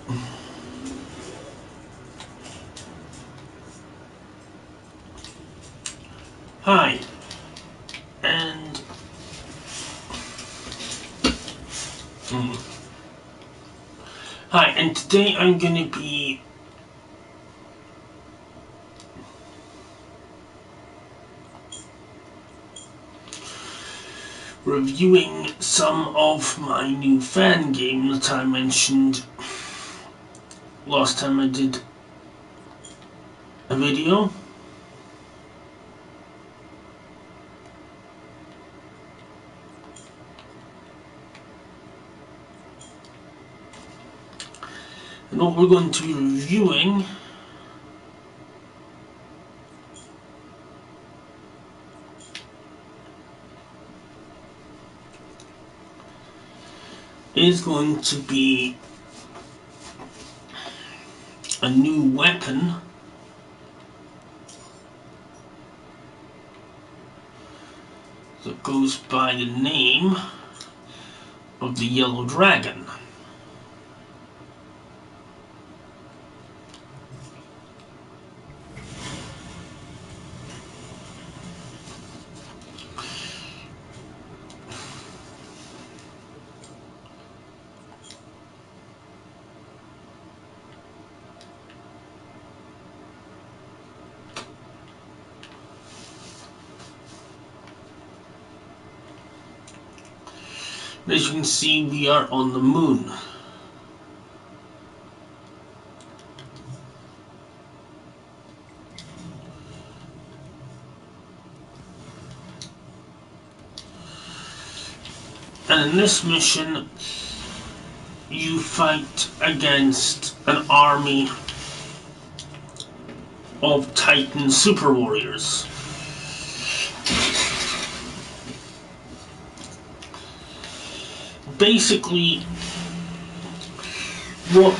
Hi, and today I'm going to be reviewing some of my new fan game that I mentioned last time I did a video. And what we're going to be reviewing is going to be a new weapon that goes by the name of the Yellow Dragon. As you can see, we are on the moon. And in this mission, you fight against an army of Titan super warriors. Basically, what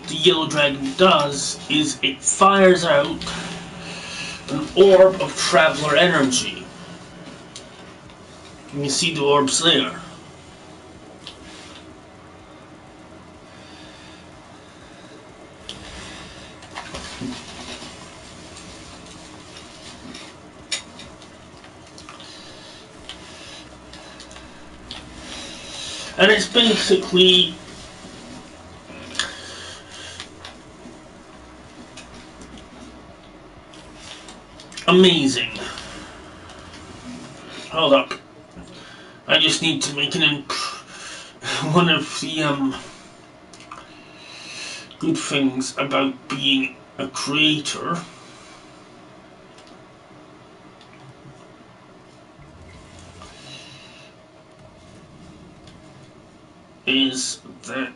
the Yellow Dragon does is it fires out an orb of traveler energy. You can see the orbs there. And it's basically amazing. Hold up. I just need to make one of the good things about being a creator is that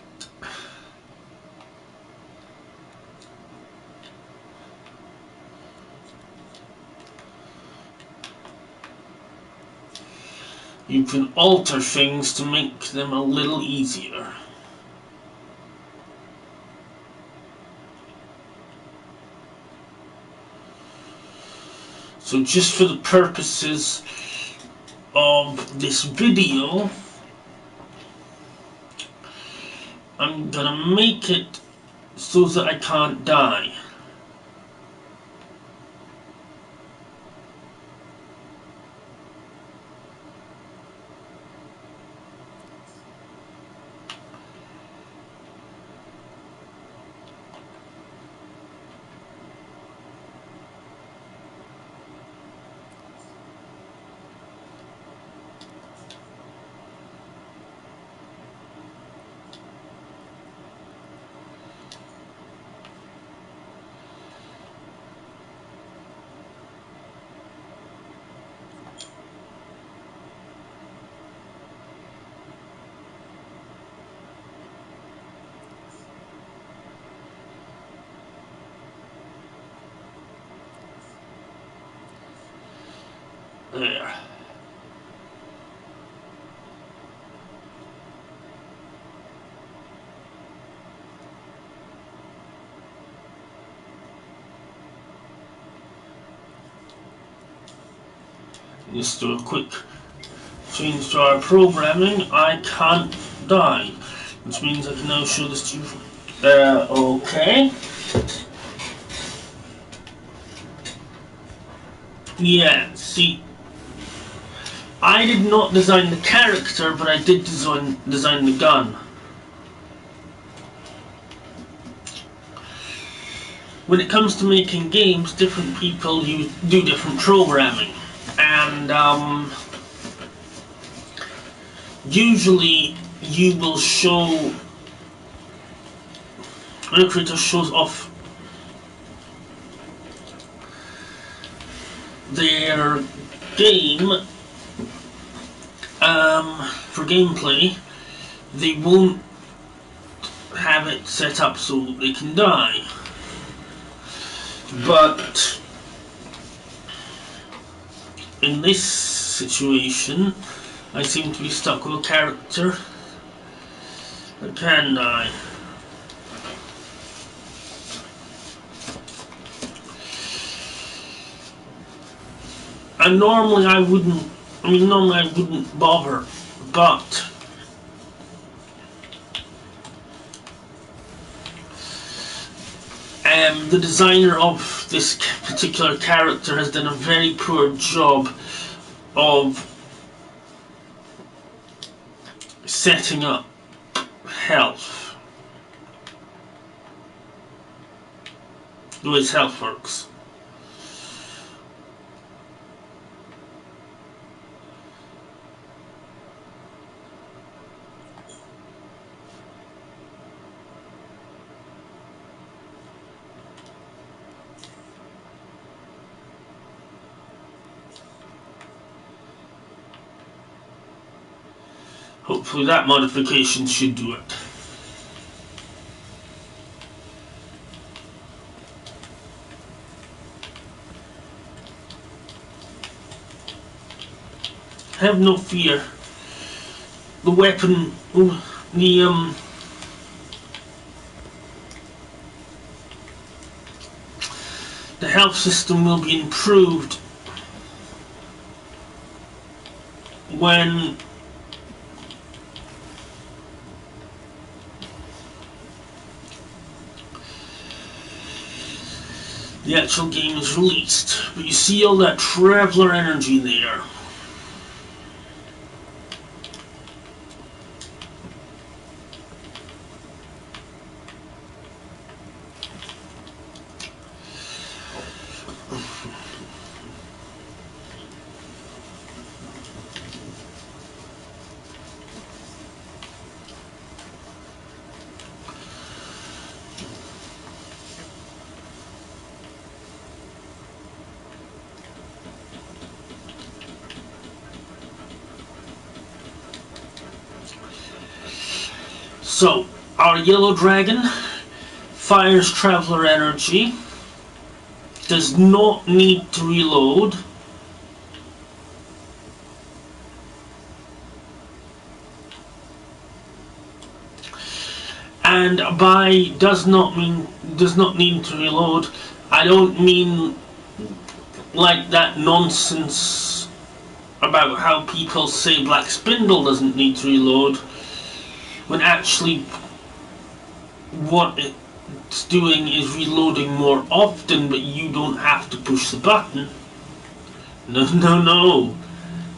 you can alter things to make them a little easier. So just for the purposes of this video, I'm gonna make it so that I can't die. There. Just do a quick change to our programming. I can't die. which means I can now show this to you. Okay. Yeah, see, I did not design the character, but I did design the gun. When it comes to making games, different people do different programming, and usually you will show, when a creator shows off their game for gameplay, they won't have it set up so they can die. But in this situation, I seem to be stuck with a character that can die. And normally I wouldn't bother, but the designer of this particular character has done a very poor job of setting up health, the way his health works. Hopefully that modification should do it. Have no fear. The weapon, the health system will be improved when the actual game is released. But you see all that traveler energy there. So, our yellow dragon fires traveler energy, does not need to reload, and by does not need to reload, I don't mean like that nonsense about how people say Black Spindle doesn't need to reload, when actually what it's doing is reloading more often, but you don't have to push the button. No.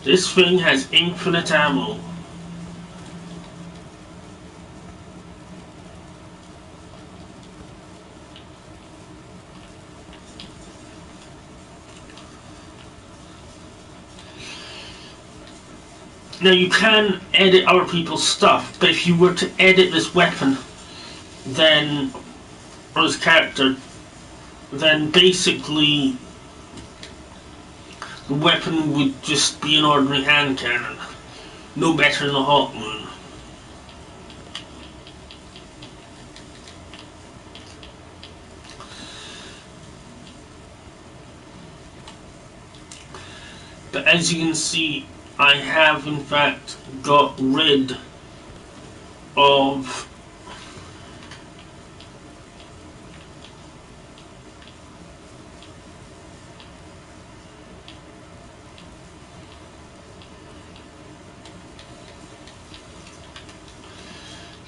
This thing has infinite ammo. Now you can edit other people's stuff, but if you were to edit this weapon, then, or this character, then basically the weapon would just be an ordinary hand cannon, no better than a Hawk Moon. But as you can see, I have in fact got rid of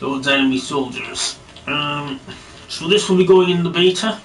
those enemy soldiers. So this will be going in the beta.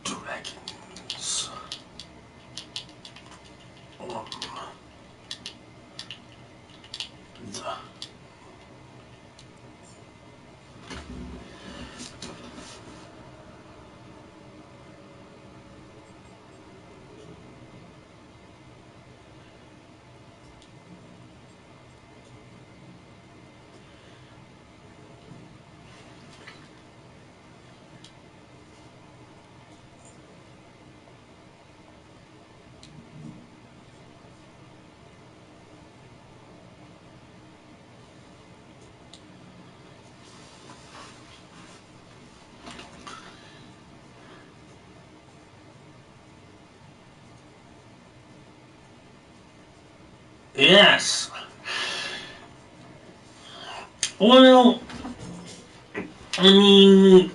Dragons on the Yes. Well, I mean,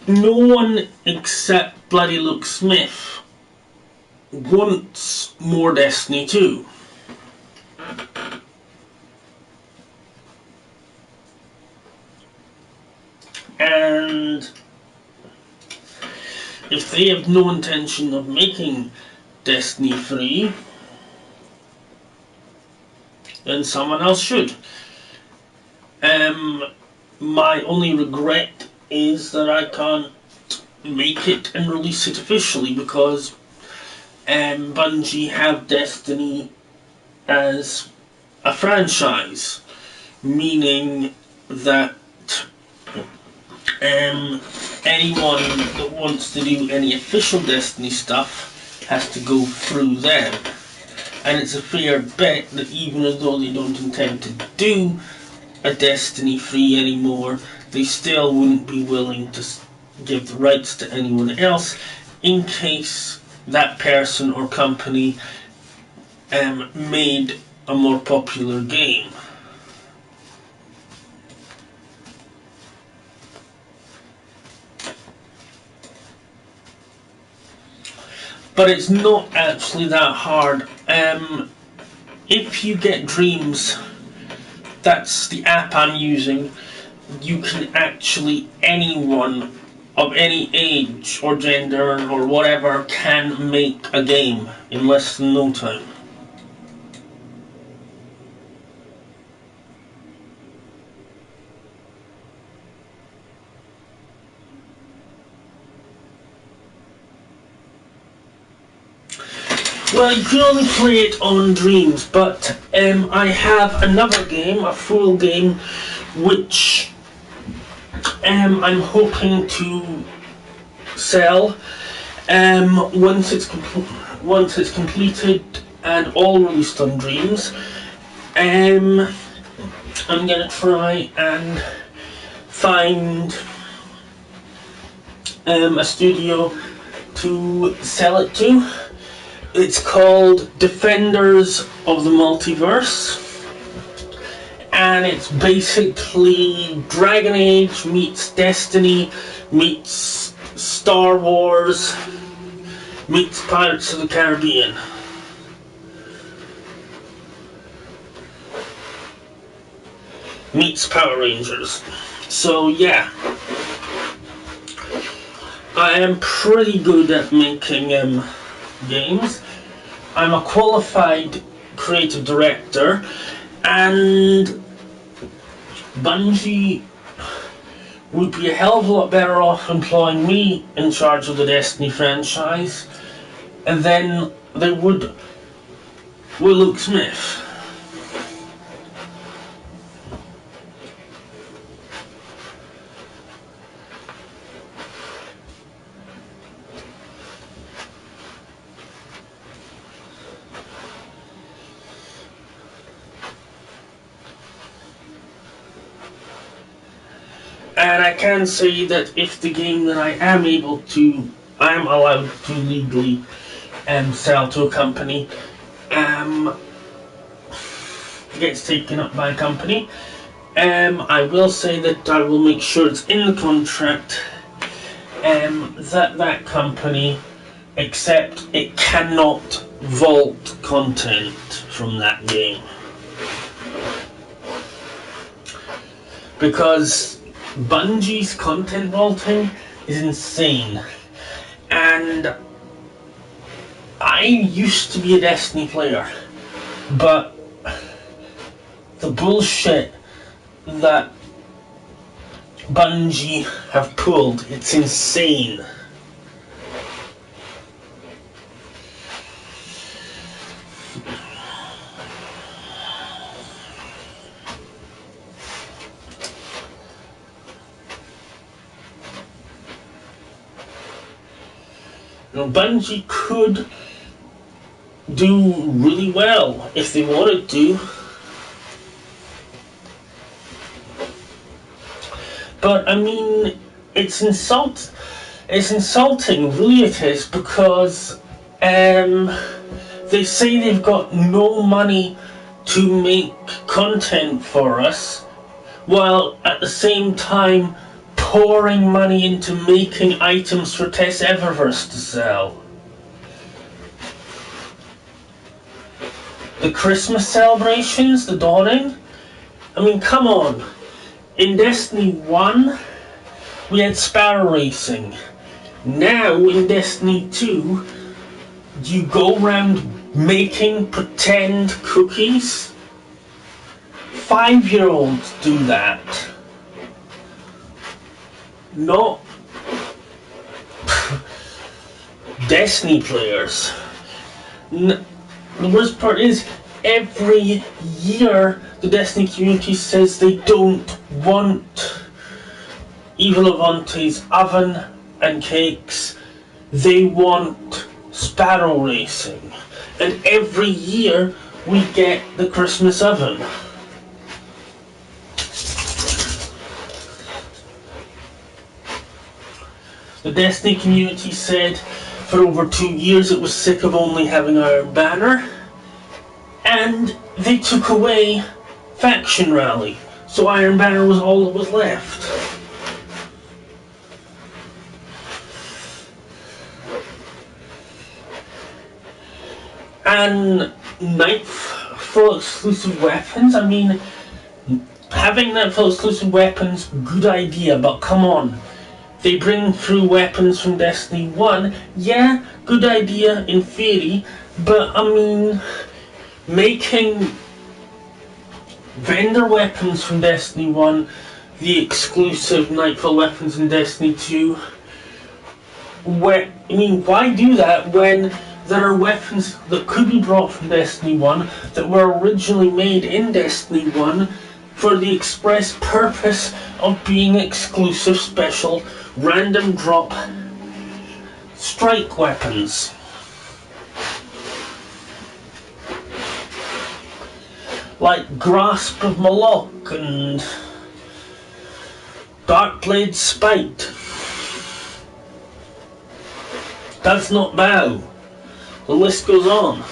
no one except bloody Luke Smith wants more Destiny 2. And if they have no intention of making Destiny 3, then someone else should. My only regret is that I can't make it and release it officially, because Bungie have Destiny as a franchise, meaning that anyone that wants to do any official Destiny stuff has to go through them. And it's a fair bet that even though they don't intend to do a Destiny 3 anymore, they still wouldn't be willing to give the rights to anyone else in case that person or company made a more popular game. But it's not actually that hard. If you get Dreams, that's the app I'm using, you can actually, anyone of any age or gender or whatever can make a game in less than no time. Well, you can only play it on Dreams, but I have another game, a full game, which I'm hoping to sell once it's completed and all released on Dreams. I'm gonna try and find a studio to sell it to. It's called Defenders of the Multiverse, and it's basically Dragon Age meets Destiny meets Star Wars meets Pirates of the Caribbean. Meets Power Rangers. So yeah, I am pretty good at making games. I'm a qualified creative director, and Bungie would be a hell of a lot better off employing me in charge of the Destiny franchise, and then they would with Luke Smith. can say that if the game that I am allowed to legally sell to a company, gets taken up by a company, I will say that I will make sure it's in the contract that company, except it cannot vault content from that game. Because Bungie's content vaulting is insane. And I used to be a Destiny player, but the bullshit that Bungie have pulled, it's insane. Now, Bungie could do really well if they wanted to, but I mean, it's insulting, really it is, because they say they've got no money to make content for us, while at the same time pouring money into making items for Tess Eververse to sell. The Christmas celebrations, the dawning, I mean, come on. In Destiny 1, we had Sparrow Racing. Now, in Destiny 2, you go around making pretend cookies? 5-year-olds do that. Not Destiny players. The worst part is, every year the Destiny community says they don't want Evil Avante's oven and cakes. They want Sparrow Racing. And every year we get the Christmas oven. The Destiny community said for over 2 years it was sick of only having Iron Banner, and they took away Faction Rally, so Iron Banner was all that was left. And Nightfall exclusive weapons, I mean, having Nightfall exclusive weapons, good idea, but come on. They bring through weapons from Destiny 1, yeah, good idea in theory, but I mean, making vendor weapons from Destiny 1 the exclusive Nightfall weapons in Destiny 2, why do that when there are weapons that could be brought from Destiny 1 that were originally made in Destiny 1 for the express purpose of being exclusive, special, random drop strike weapons. Like Grasp of Moloch and Darkblade Spite. That's not bow. The list goes on.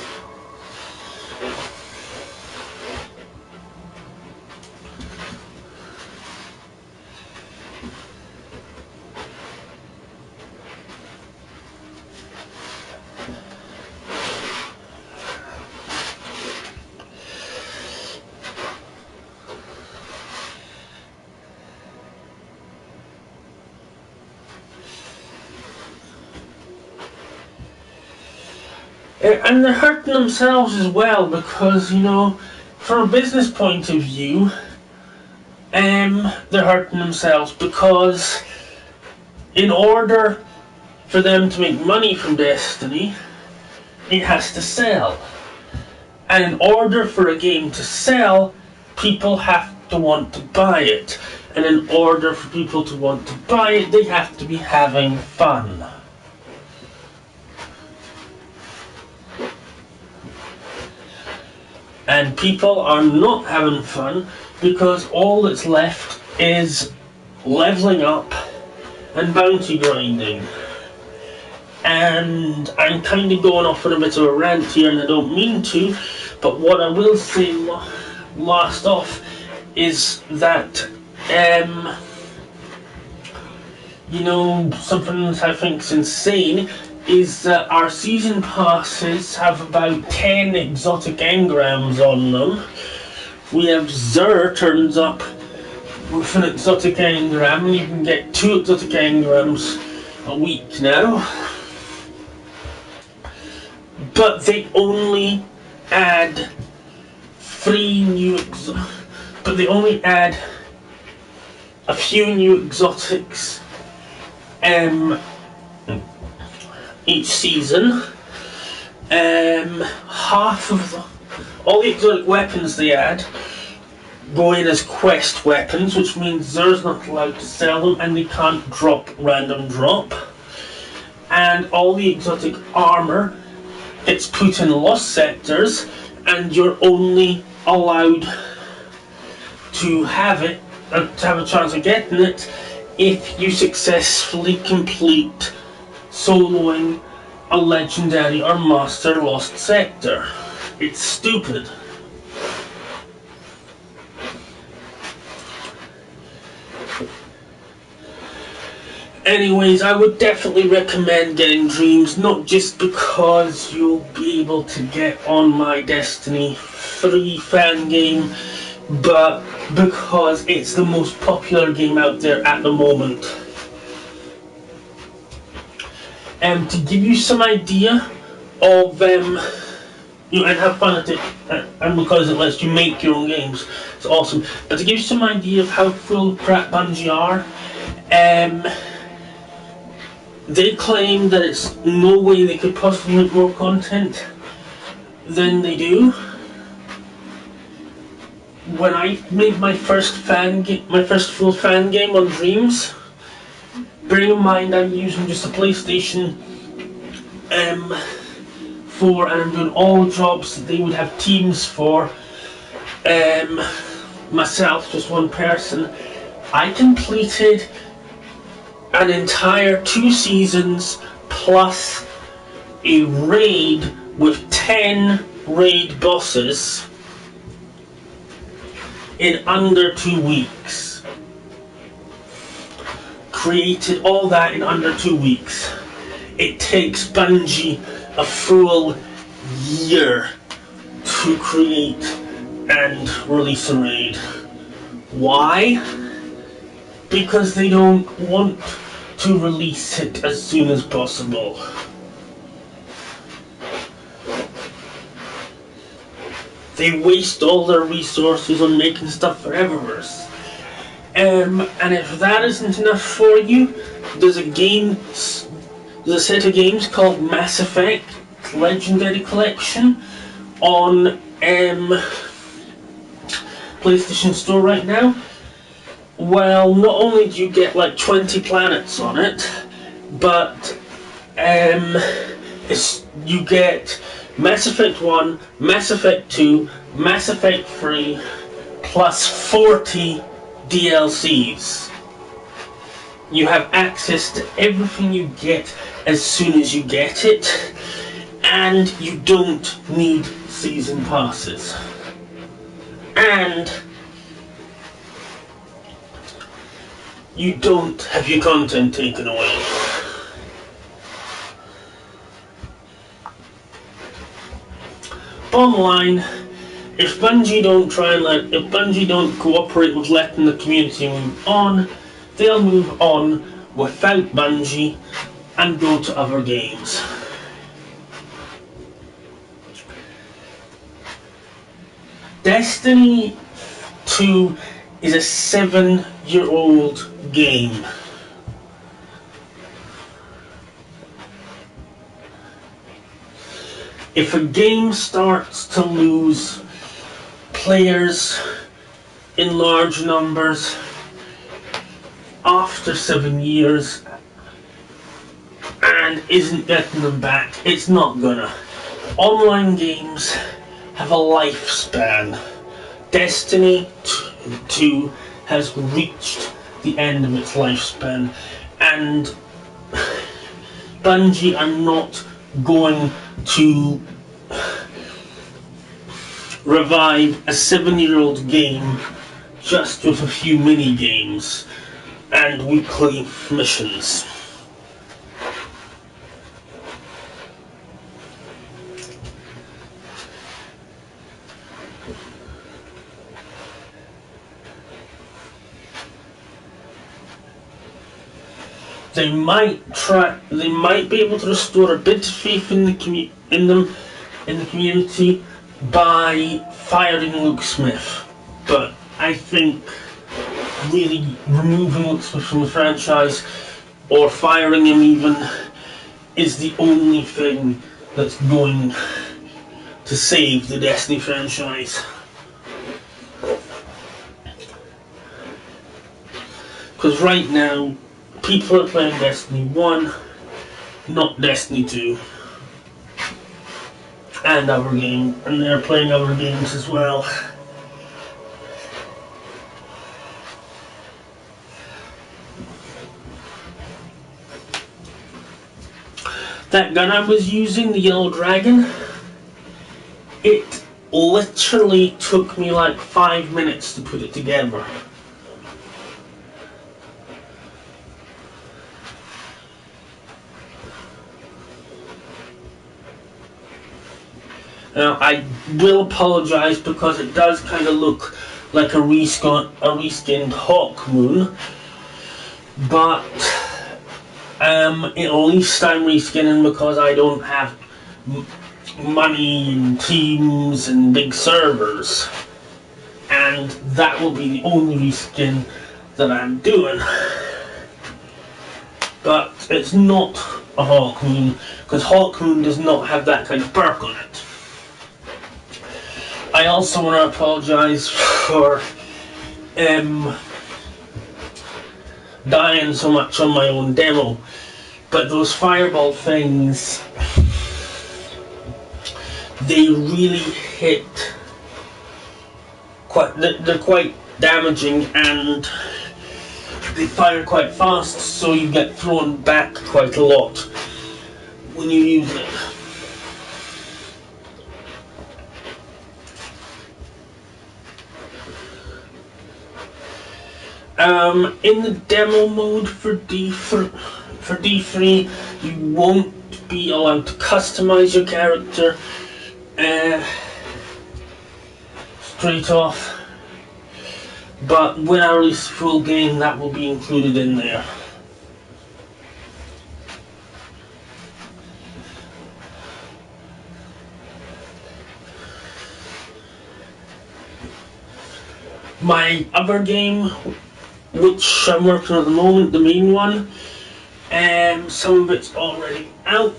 And they're hurting themselves as well because, you know, from a business point of view, they're hurting themselves because in order for them to make money from Destiny, it has to sell. And in order for a game to sell, people have to want to buy it. And in order for people to want to buy it, they have to be having fun. And people are not having fun because all that's left is leveling up, and bounty grinding. And I'm kind of going off on a bit of a rant here, and I don't mean to, but what I will say last off is that, you know, something that I think is insane is that our season passes have about 10 exotic engrams on them. We have Zer turns up with an exotic engram, and you can get 2 exotic engrams a week now. But they only add 3 new but they only add a few new exotics each season. Half of all the exotic weapons they add go in as quest weapons, which means Zer's not allowed to sell them and they can't drop random drop. And all the exotic armor, it's put in lost sectors, and you're only allowed to have it, to have a chance of getting it, if you successfully complete soloing a legendary or master lost sector. It's stupid. Anyways, I would definitely recommend getting Dreams, not just because you'll be able to get on my Destiny 3 fan game, but because it's the most popular game out there at the moment. To give you some idea of, you know, and have fun at it, and because it lets you make your own games, it's awesome. But to give you some idea of how full of crap Bungie are, they claim that it's no way they could possibly make more content than they do. When I made my first full fan game on Dreams, bearing in mind I'm using just a PlayStation 4 and I'm doing all jobs that they would have teams for, myself, just one person, I completed an entire 2 seasons plus a raid with 10 raid bosses in under 2 weeks. Created all that in under 2 weeks. It takes Bungie a full year to create and release a raid. Why? Because they don't want to release it as soon as possible. They waste all their resources on making stuff for Eververse. And if that isn't enough for you, there's a set of games called Mass Effect Legendary Collection on PlayStation Store right now. Well, not only do you get like 20 planets on it, but you get Mass Effect 1, Mass Effect 2, Mass Effect 3, plus 40 DLCs. You have access to everything you get as soon as you get it, and you don't need season passes. And you don't have your content taken away. Bottom line, if Bungie don't cooperate with letting the community move on, they'll move on without Bungie and go to other games. Destiny 2 is a 7-year-old game. If a game starts to lose players in large numbers after 7 years and isn't getting them back, it's not gonna. Online games have a lifespan. Destiny 2 has reached the end of its lifespan, and Bungie are not going to revive a 7-year-old game just with a few mini games and weekly missions. They might be able to restore a bit of faith in the community by firing Luke Smith, but I think really removing Luke Smith from the franchise, or firing him even, is the only thing that's going to save the Destiny franchise. Because right now, people are playing Destiny 1, not Destiny 2. And they're playing other games as well. That gun I was using, the Yellow Dragon, it literally took me like 5 minutes to put it together. Now, I will apologise because it does kind of look like a reskinned Hawk Moon, but at least I'm reskinning because I don't have money and teams and big servers, and that will be the only reskin that I'm doing. But it's not a Hawk Moon, because Hawk Moon does not have that kind of perk on it. I also want to apologise for dying so much on my own demo, but those fireball things, they really hit they're quite damaging, and they fire quite fast, so you get thrown back quite a lot when you use it. In the demo mode for D3, you won't be allowed to customize your character straight off, but when I release the full game, that will be included in there. My other game, which I'm working on at the moment, the main one, some of it's already out.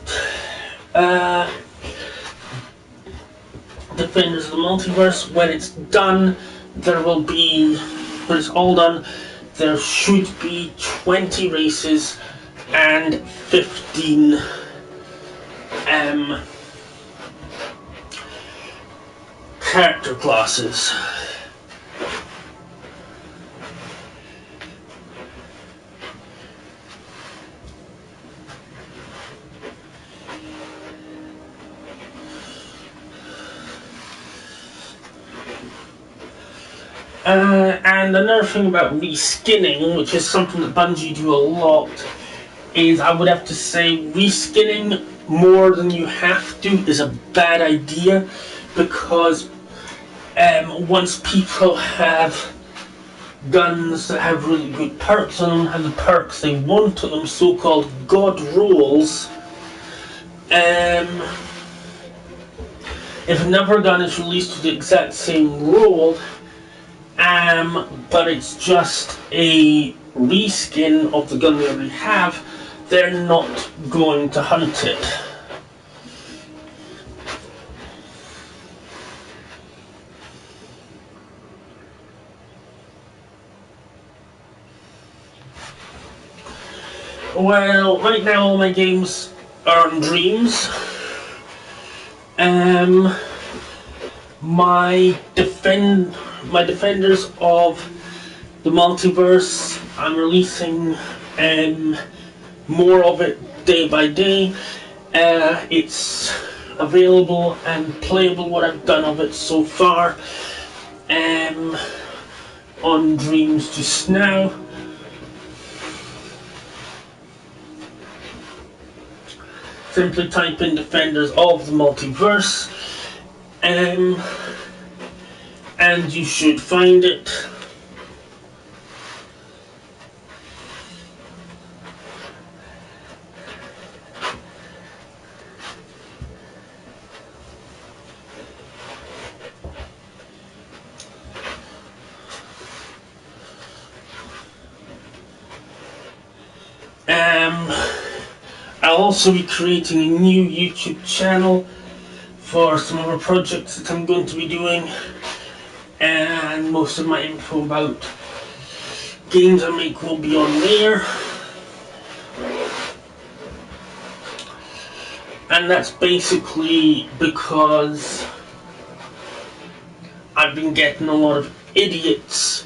Defenders of the Multiverse. When it's done, when it's all done, there should be 20 races and 15 character classes. And another thing about reskinning, which is something that Bungie do a lot, is I would have to say reskinning more than you have to is a bad idea, because once people have guns that have really good perks on them, have the perks they want on them, so-called god rolls, if another gun is released with the exact same roll, but it's just a reskin of the gun they already have, they're not going to hunt it. Well, right now all my games are on Dreams. My Defenders of the multiverse. I'm releasing more of it day by day. It's available and playable, what I've done of it so far, on Dreams just now. Simply type in Defenders of the Multiverse, and you should find it. I'll also be creating a new YouTube channel for some other projects that I'm going to be doing, and most of my info about games I make will be on there. And that's basically because I've been getting a lot of idiots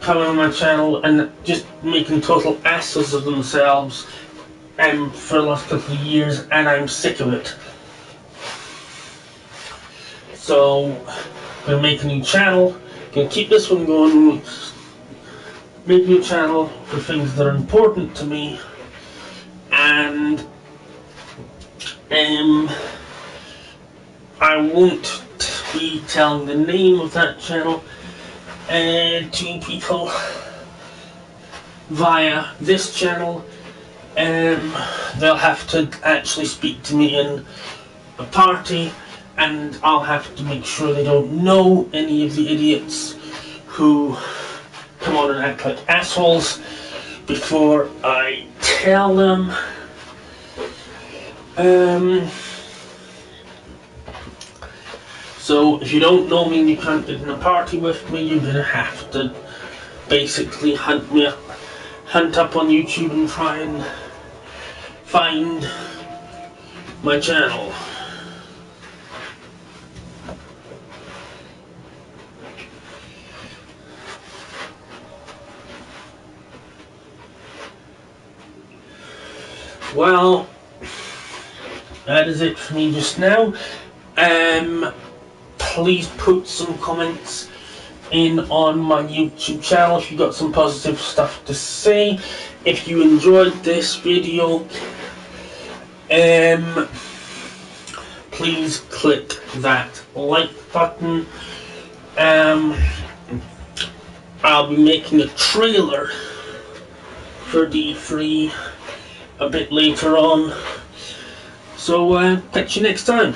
coming on my channel and just making total asses of themselves for the last couple of years, and I'm sick of it. So I'm going to make a new channel, going to keep this one going, make a new channel for things that are important to me, and I won't be telling the name of that channel to people via this channel. They'll have to actually speak to me in a party, and I'll have to make sure they don't know any of the idiots who come on and act like assholes before I tell them. So if you don't know me and you can't get in a party with me, you're gonna have to basically hunt up on YouTube and try and find my channel. Well, that is it for me just now. Please put some comments in on my YouTube channel if you got some positive stuff to say. If you enjoyed this video, please click that like button. I'll be making a trailer for D3 a bit later on, so catch you next time.